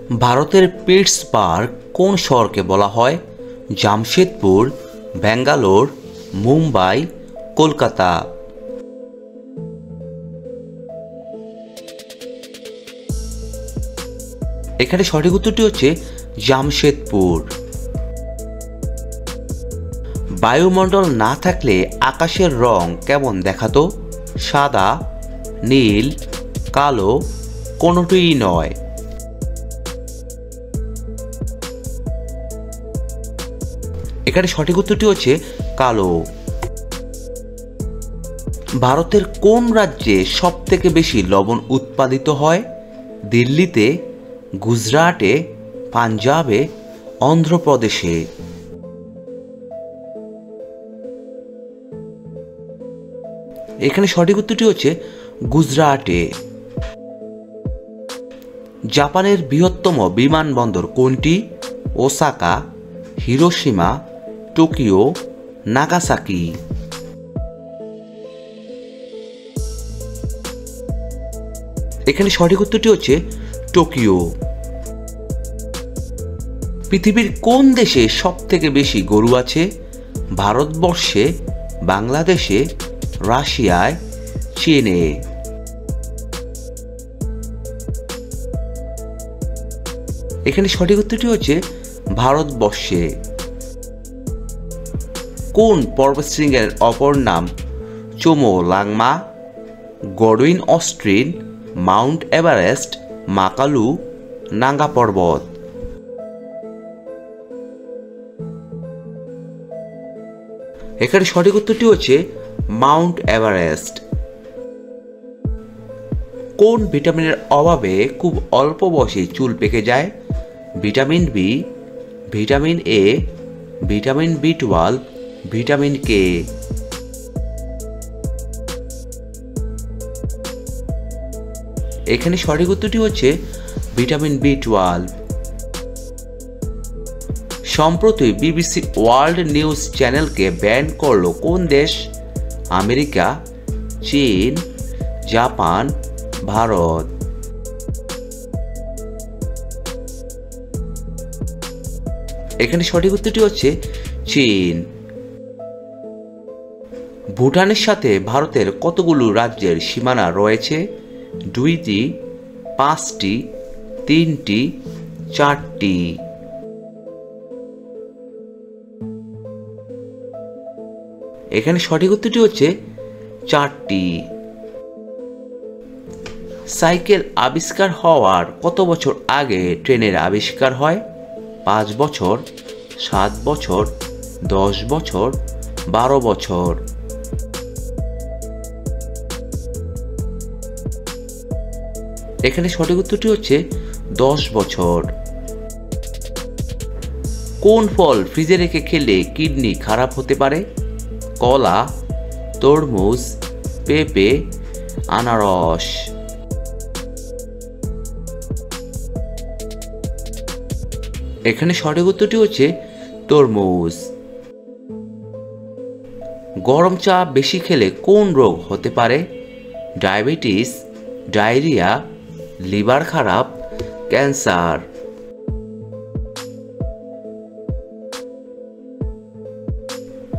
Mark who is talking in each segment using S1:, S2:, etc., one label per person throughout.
S1: ভারতের পিটসবার্গ কোন শহরকে বলা হয়? জামশেদপুর, ব্যাঙ্গালোর, মুম্বাই, কলকাতা। এখানে সঠিক উত্তরটি হচ্ছে জামশেদপুর। বায়ুমণ্ডল না থাকলে আকাশের রং কেমন দেখাতো? সাদা, নীল, কালো, কোনোটিই নয়। এখানে সঠিক উত্তরটি হচ্ছে কালো। ভারতের কোন রাজ্যে সবথেকে বেশি লবণ উৎপাদিত হয়? দিল্লিতে, গুজরাটে, পাঞ্জাবে, অন্ধ্রপ্রদেশে। এখানে সঠিক উত্তরটি হচ্ছে গুজরাটে। জাপানের বৃহত্তম বিমানবন্দর কোনটি? Osaka, Hiroshima, Tokyo, Nagasaki. এখানে সঠিক উত্তরটি হচ্ছে টোকিও। পৃথিবীর কোন দেশে সবথেকে বেশি গরু আছে? ভারতবর্ষে, বাংলাদেশে, রাশিয়ায়, চীনে। এখানে সঠিক উত্তরটি হচ্ছে ভারতবর্ষে। কোন পর্বতশৃঙ্গের অপর নাম চোমো লাংমা, Godwin অস্ট্রিন, Mount Everest, Makalu, Nanga পর্বত? এখানে সঠিক উত্তরটি হচ্ছে মাউন্ট এভারেস্ট। কোন ভিটামিনের অভাবে খুব অল্প বয়সে চুল পেকে যায়? Vitamin B, vitamin A, vitamin বি12, ভিটামিন কে। এখানে সঠিক উত্তরটি হচ্ছে ভিটামিন বি12। সম্প্রতি বিবিসি ওয়ার্ল্ড নিউজ চ্যানেলকে ব্যান করলো কোন দেশ? আমেরিকা, চীন, জাপান, ভারত। এখানে সঠিক উত্তরটি হচ্ছে চীন। ভুটানের সাথে ভারতের কতগুলো রাজ্যের সীমানা রয়েছে? 2টি, 5টি, 3টি, 4টি। এখানে সঠিক উত্তরটি হচ্ছে 4টি। সাইকেল আবিষ্কার হওয়ার কত বছর আগে ট্রেনের আবিষ্কার হয়? 5 বছর, 7 বছর, 10 বছর, 12 বছর। এখানে সঠিক উত্তরটি হচ্ছে 10 বছর। কোন ফল ফ্রিজে রেখে খেলে কিডনি খারাপ হতে পারে? কলা, তরমুজ, পেঁপে, আনারস। এখানে সঠিক উত্তরটি হচ্ছে তরমুজ। গরম চা বেশি খেলে কোন রোগ হতে পারে? ডায়াবেটিস, ডায়রিয়া, লিভার খারাপ, ক্যান্সার।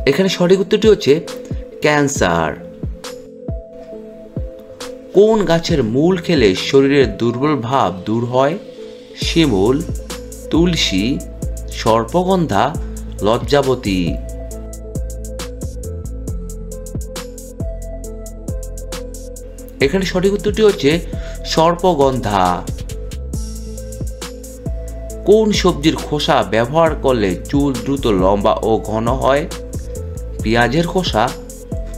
S1: এখানে সঠিক উত্তরটি হচ্ছে ক্যান্সার। কোন গাছের মূল খেলে শরীরের দুর্বল ভাব দূর হয়? শিমুল, তুলসী, সর্পগন্ধা, লজ্জাবতী। এখানে সঠিক উত্তরটি হচ্ছে সর্পগন্ধা। কোন সবজির খোসা ব্যবহার করলে চুল দ্রুত লম্বা ও ঘন হয়? পেঁয়াজের খোসা,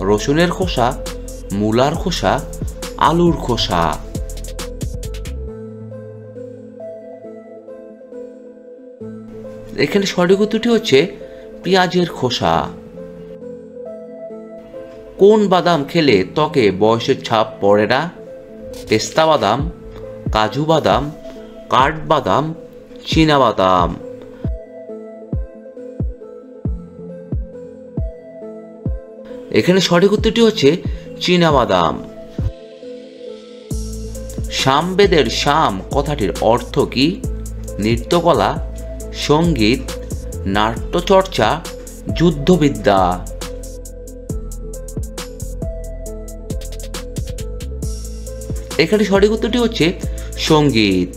S1: রসুনের খোসা, মূলার খোসা, আলুর খোসা। এখানে সঠিক উত্তরটি হচ্ছে পেঁয়াজের খোসা। কোন বাদাম খেলে ত্বকে বয়সের ছাপ পড়ে না? পেস্তা বাদাম, কাজু বাদাম, কাঠবাদাম, চীনা বাদাম। এখানে সঠিক উত্তরটি হচ্ছে চীনা বাদাম। সামবেদের সাম কথাটির অর্থ কি? নৃত্যকলা, সঙ্গীত, নাট্যচর্চা, যুদ্ধবিদ্যা। এখানে সঠিক উত্তরটি হচ্ছে সঙ্গীত।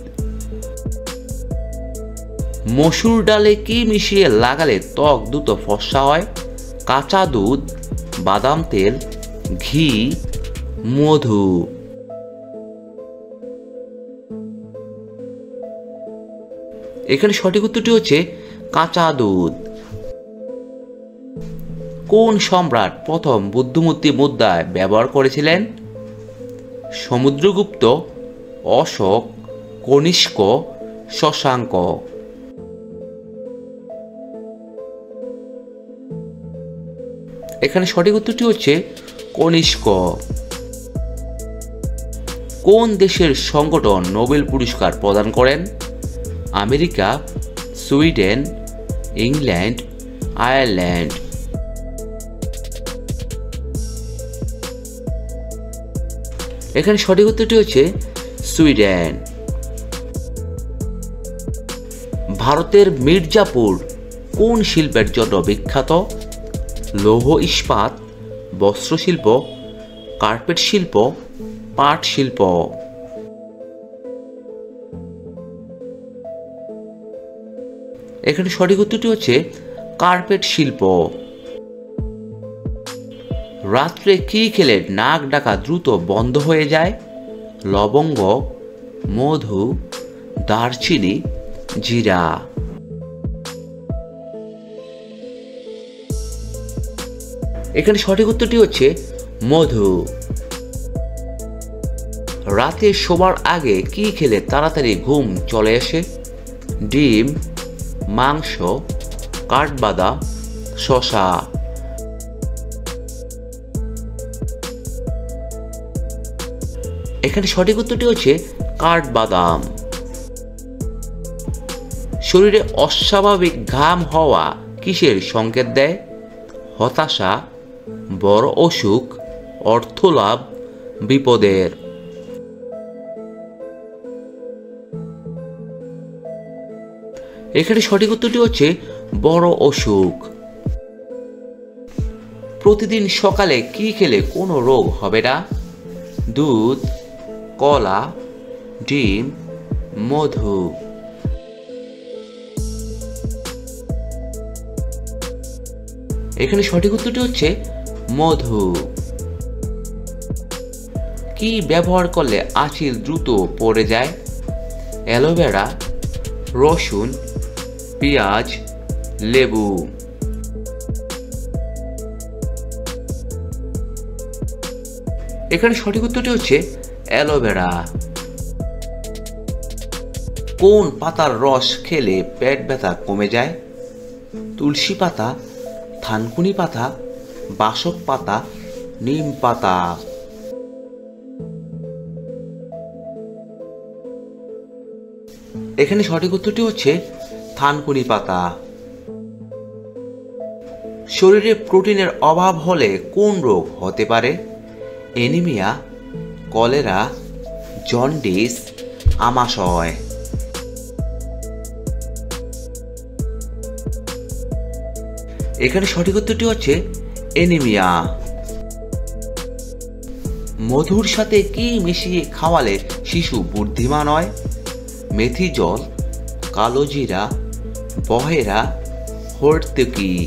S1: মসুর ডালে কি মিশিয়ে লাগালে ত্বক দ্রুত ফর্সা হয়? কাঁচা দুধ, বাদাম তেল, ঘি, মধু। এখানে সঠিক উত্তরটি হচ্ছে কাঁচা দুধ। কোন সম্রাট প্রথম বুদ্ধমূর্তি মুদ্রায় ব্যবহার করেছিলেন? সমুদ্রগুপ্ত, অশোক, কনিষ্ক, শশাঙ্ক। এখানে সঠিক উত্তরটি হচ্ছে কনিষ্ক। কোন দেশের সংগঠন নোবেল পুরস্কার প্রদান করেন? America, Sweden, England, Ireland. এখানে সঠিক উত্তরটি হচ্ছে সুইডেন। ভারতের মির্জাপুর কোন শিল্পের জন্য বিখ্যাত? লৌহ ইস্পাত, বস্ত্রশিল্প, কার্পেট শিল্প, পাট শিল্প। এখানে সঠিক উত্তরটি হচ্ছে কার্পেট শিল্প। রাত্রে কি খেলে নাক ডাকা দ্রুত বন্ধ হয়ে যায়? লবঙ্গ, মধু, দারচিনি, জিরা। এখানে সঠিক উত্তরটি হচ্ছে মধু। রাতে শোবার আগে কি খেলে তাড়াতাড়ি ঘুম চলে আসে? ডিম, মাংস, কাঠবাদাম, শসা। এখানে সঠিক উত্তরটি হচ্ছে কাঠবাদাম। শরীরে অস্বাভাবিক ঘাম হওয়া কিসের সংকেত দেয়? হতাশা, বড় অসুখ, অর্থলাভ, বিপদের। এখানে সঠিক উত্তরটি হচ্ছে বড় অসুখ। প্রতিদিন সকালে কি খেলে কোনো রোগ হবে না? দুধ, কলা, ডিম, মধু। এখানে সঠিক উত্তরটি হচ্ছে মধু। কি ব্যবহার করলে আঁচিল দ্রুত পড়ে যায়? অ্যালোভেরা, রসুন, পেঁয়াজ, লেবু। এখানে সঠিক উত্তরটি হচ্ছে অ্যালোভেরা। কোন পাতার রস খেলে পেট ব্যথা কমে যায়? তুলসী পাতা, থানকুনি পাতা, বাসক পাতা, নিম পাতা। এখানে সঠিক উত্তরটি হচ্ছে থানকুনি পাতা। শরীরে প্রোটিনের অভাব হলে কোন রোগ হতে পারে? অ্যানিমিয়া, কলেরা, জন্ডিস, আমাশয়। এখানে সঠিক উত্তরটি হচ্ছে অ্যানিমিয়া। মধুর সাথে কি মিশিয়ে খাওয়ালে শিশু বুদ্ধিমান হয়? মেথি জল, কালোজিরা, বহেরা, হর্তুকি।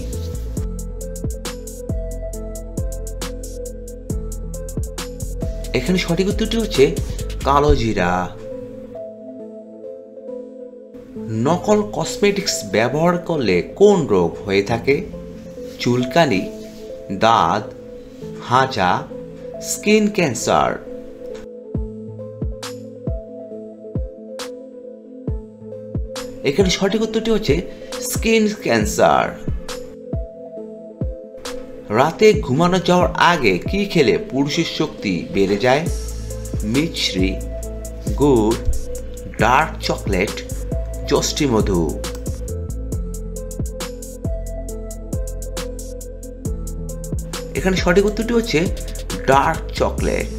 S1: এখানে সঠিক উত্তরটি হচ্ছে কালোজিরা। নকল কসমেটিক্স ব্যবহার করলে কোন রোগ হয়ে থাকে? চুলকানি, দাঁত, হাঁচা, স্কিন ক্যান্সার। এখানে সঠিক উত্তরটি হচ্ছে স্কিন ক্যান্সার। রাতে ঘুমানো যাওয়ার আগে কি খেলে পুরুষের শক্তি বেড়ে যায়? মিছরি, গুড়, ডার্ক চকলেট, যষ্টি মধু। এখানে সঠিক উত্তরটি হচ্ছে ডার্ক চকলেট।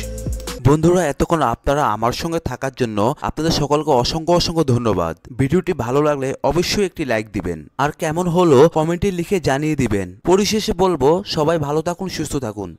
S2: বন্ধুরা, এতক্ষণ আপনারা আমার সঙ্গে থাকার জন্য আপনাদের সকলকে অসংখ্য অসংখ্য ধন্যবাদ। ভিডিওটি ভালো লাগলে অবশ্যই একটি লাইক দিবেন, আর কেমন হলো কমেন্টে লিখে জানিয়ে দিবেন। পরিশেষে বলবো, সবাই ভালো থাকুন, সুস্থ থাকুন।